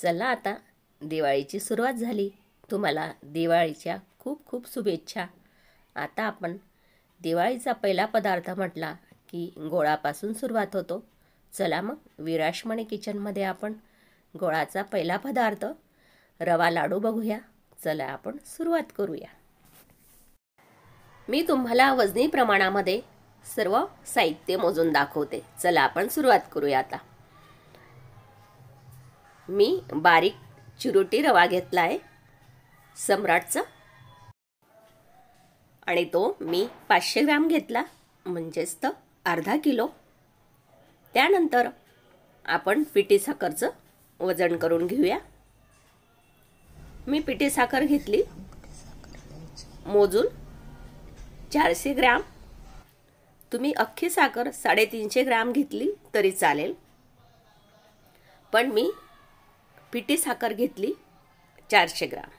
चला आता दिवाळीची सुरुवात झाली। तुम्हाला दिवाळीच्या खूप खूप शुभेच्छा। आता आपण दिवाळीचा पहिला पदार्थ म्हटला की गोडापासून सुरुवात होतो। चला मग विराशमणी किचनमध्ये आपण गोडाचा पहिला पदार्थ रवा लाडू बघूया। चला आपण सुरुवात करूया। मी तुम्हाला वजनी प्रमाणामध्ये सर्व साहित्य मोजून दाखवते। चला आपण सुरुवात करूया। आता मी बारीक चिरोटी रवा घेतला आहे सम्राटचा, आणि तो मी 500 ग्राम घेतला, म्हणजेच तर अर्धा किलो। त्यानंतर आपण पिठी साखरचं वजन करून घेऊया। मी पिठी साखर घेतली मोजून 400 ग्राम। तुम्ही अख्खी साखर 350 ग्राम घेतली तरी चालेल, पण मी पिठी साखर घेतली 400 ग्राम।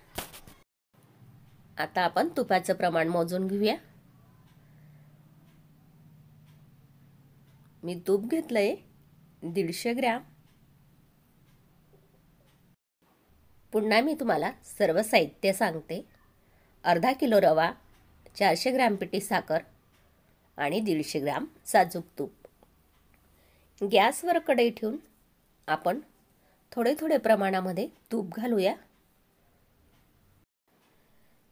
आता आपण तुपाचं प्रमाण मोजून घेऊया। मी तूप घेतलंय 150 ग्राम। पुन्हा मी तुम्हाला सर्व साहित्य सांगते। अर्धा किलो रवा, 400 ग्राम पिठी साखर आणि 150 ग्राम साजूक तूप। गॅसवर कढई ठेवून आपण थोडे थोडे प्रमाणामध्ये तूप घालूया।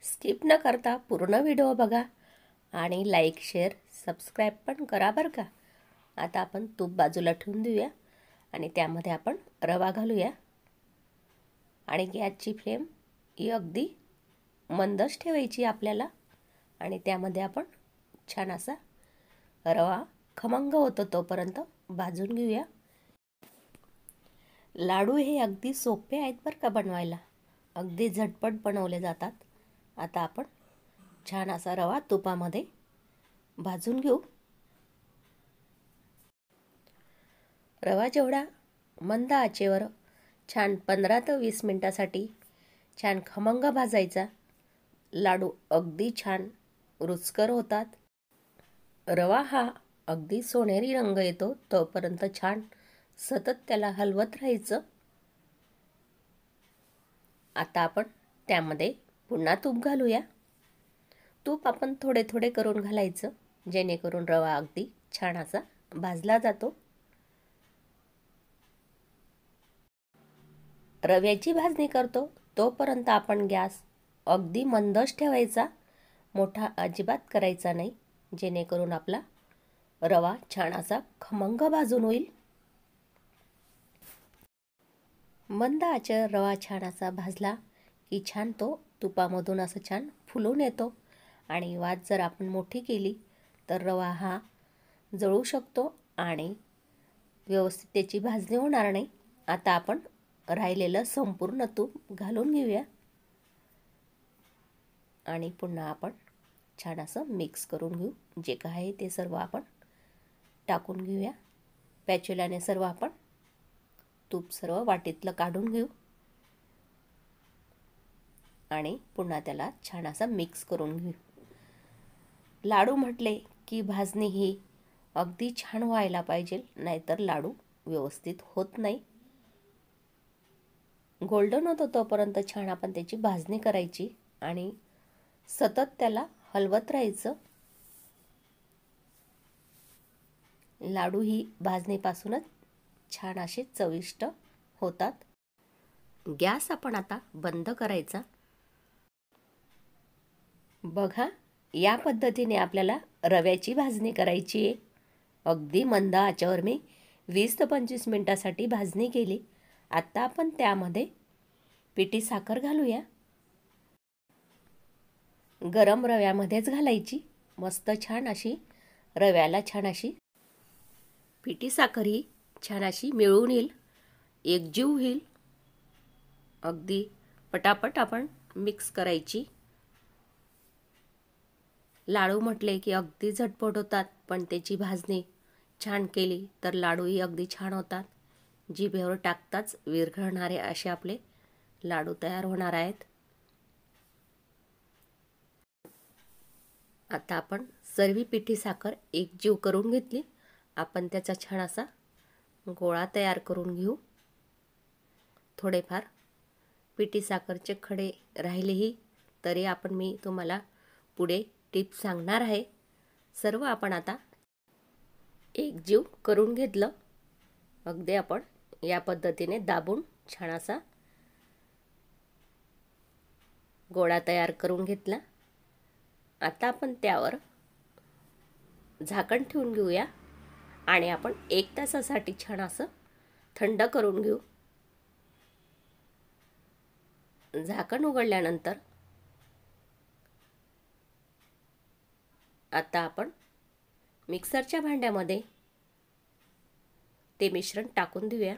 स्किप न करता पूर्ण व्हिडिओ बघा आणि लाईक शेअर सबस्क्राईब पण करा बरं का। आता आपण तूप बाजूला ठेवून देऊया आणि त्यामध्ये आपण रवा घालूया आणि गॅसची फ्लेम ही अगदी मंदच ठेवायची आपल्याला। आणि त्यामध्ये आपण छान असा रवा खमंग होतो तोपर्यंत भाजून घेऊया। लाडू हे अगदी सोपे आहेत बरं का बनवायला, अगदी झटपट बनवले जातात। आता आपण छान असा रवा तुपामध्ये भाजून घेऊ। रवा जेवढा मंद आचेवर छान 15 ते 20 मिनिटासाठी छान खमंग भाजायचा, लाडू अगदी छान रुचकर होतात। रवा हा अगदी सोनेरी रंग येतो तोपर्यंत छान सतत त्याला हलवत राहायचं। आता आपण त्यामध्ये पुन्हा तूप घालूया। तूप आपण थोडे थोडे करून घालायचं, जेणेकरून रवा अगदी छान असा भाजला जातो। रव्याची भाजणी करतो तोपर्यंत आपण गॅस अगदी मंदच ठेवायचा, मोठा अजिबात करायचा नाही, जेणेकरून आपला रवा छान असा खमंग भाजून होईल। मंद आचेवर रवा छान असा भाजला की छान तो तुपामधून असं छान फुलून येतो। आणि वात जर आपण मोठी केली तर रवा हा जळू शकतो आणि व्यवस्थित त्याची भाजणी होणार नाही। आता आपण राहिलेलं संपूर्ण तूप घालून घेऊया आणि पुन्हा आपण छान असं मिक्स करून घेऊ। जे काय आहे ते सर्व आपण टाकून घेऊया। पॅच्युलाने सर्व आपण तूप सर्व वाटीतलं काढून घेऊ आणि पुन्हा त्याला छान असा मिक्स करून घेऊ। लाडू म्हटले की भाजणी ही अगदी छान व्हायला पाहिजे, नाहीतर लाडू व्यवस्थित होत नाही। गोल्डन होतो तोपर्यंत छान आपण त्याची भाजणी करायची आणि सतत त्याला हलवत राहायचं। लाडू ही भाजणीपासूनच छान असे चविष्ट होतात। गॅस आपण आता बंद करायचा। बघा, या पद्धतीने आपल्याला रव्याची भाजणी करायची आहे। अगदी मंद आचेवर मी 20 ते 25 मिनिटासाठी भाजणी केली। आता आपण त्यामध्ये पिठी साखर घालूया। गरम रव्यामध्येच घालायची, मस्त छान अशी रव्याला छान अशी पिठी साखर ही छान अशी मिळून येईल, एकजीव होईल। अगदी पटापट आपण मिक्स करायची। लाडू म्हटले की अगदी झटपट होतात, पण त्याची भाजणी छान केली तर लाडूही अगदी छान होतात। जिभेवर टाकताच विरघळणारे असे आपले लाडू तयार होणार आहेत। आता आपण सर्व पिठी साखर एकजीव करून घेतली। आपण त्याचा छान असा गोळा तयार करून घेऊ। थोडेफार पिठी साखरचे खडे राहिलेही तरी मी तुम्हाला पुढे टिप्स सांगणार आहे. सर्व आपण आता एकजीव करून घेतलं. अगदी आपण या पद्धतीने दाबून छान असा गोळा तयार करून घेतला. आता आपण त्यावर झाकण ठेवून घेऊया आणि आपण 1 तासासाठी छान असं थंड करून घेऊ. झाकण उघडल्यानंतर आता आपण मिक्सरच्या भांड्यामध्ये ते मिश्रण टाकून देऊया.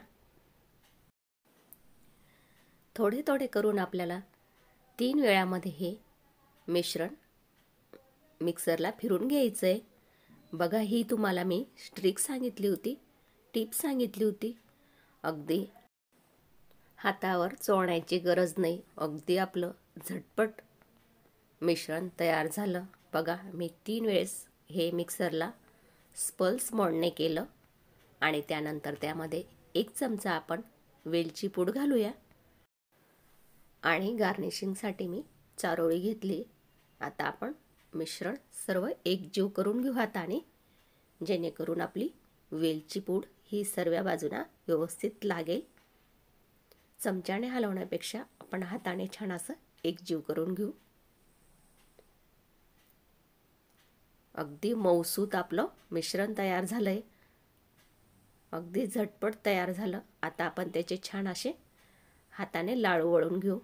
थोडे थोडे करून आपल्याला 3 वेळामध्ये हे मिश्रण मिक्सरला फिरून घ्यायचं आहे. बघा, ही तुम्हाला मी ट्रिक सांगितली होती, टिप्स सांगितली होती. अगदी हातावर चोळण्याची गरज नाही. अगदी आपलं झटपट मिश्रण तयार झालं. बघा, मी 3 वेळेस हे मिक्सरला पल्स मोडने केलं आणि त्यानंतर त्यामध्ये 1 चमचा आपण वेलची पूड घालूया आणि गार्निशिंगसाठी मी चारोळी घेतली. आता आपण मिश्रण सर्व एकजीव करून घेऊ हाताने, जेणेकरून आपली वेलची पूड ही सर्व बाजूंना व्यवस्थित लागेल. चमच्याने हलवण्यापेक्षा आपण हाताने छान असं एकजीव करून घेऊ. अगदी मऊसूत आपलं मिश्रण तयार झालंय. अगदी झटपट तयार झालं. आता आपण त्याचे छान असे हाताने लाडू वळून घेऊ.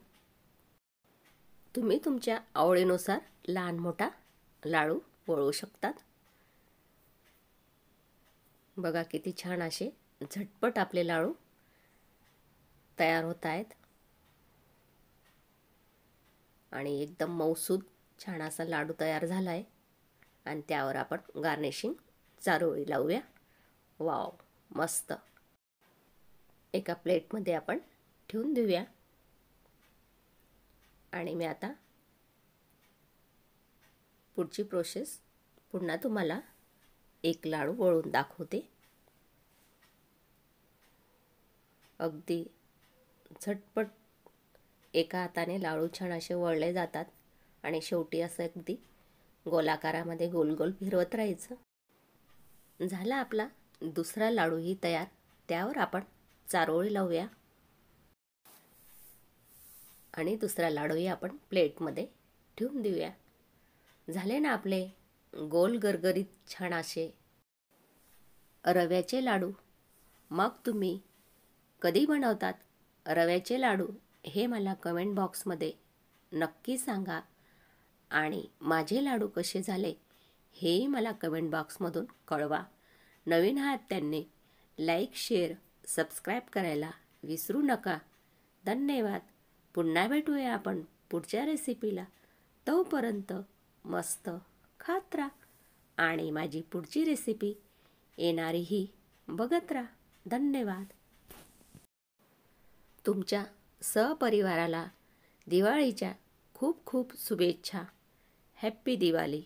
तुम्ही तुमच्या आवडीनुसार लहान मोठा लाडू वळवू शकतात. बघा, किती छान असे झटपट आपले लाडू तयार होत आहेत आणि एकदम मऊसूद छान असा लाडू तयार झाला आहे. आणि त्यावर आपण गार्निशिंग चारोळी लावूया. वाव, मस्त. एका प्लेटमध्ये आपण ठेवून देऊया आणि मी आता पुढची प्रोसेस पुन्हा तुम्हाला एक लाडू वळून दाखवते. अगदी झटपट एका हाताने लाडू छान असे वळले जातात आणि शेवटी असं अगदी गोलाकारामध्ये गोल गोल फिरवत राहायचं. झाला आपला दुसरा लाडूही तयार. त्यावर आपण चारोळी लावूया आणि दुसरा लाडूही आपण प्लेटमध्ये ठेवून देऊया. झाले ना आपले गोल गरगरीत छान असे रव्याचे लाडू. मग तुम्ही कधी बनवतात रव्याचे लाडू हे मला कमेंट बॉक्समध्ये नक्की सांगा आणि माझे लाडू कसे झाले हेही मला कमेंट बॉक्समधून कळवा. नवीन आहात त्यांनी लाईक, शेअर, सबस्क्राईब करायला विसरू नका. धन्यवाद. पुन्हा भेटूया आपण पुढच्या रेसिपीला. तोपर्यंत मस्त खात राहा आणि माझी पुढची रेसिपी येणारीही बघत राहा. धन्यवाद. तुमच्या सहपरिवाराला दिवाळीच्या खूप खूप शुभेच्छा. हॅप्पी दिवाळी.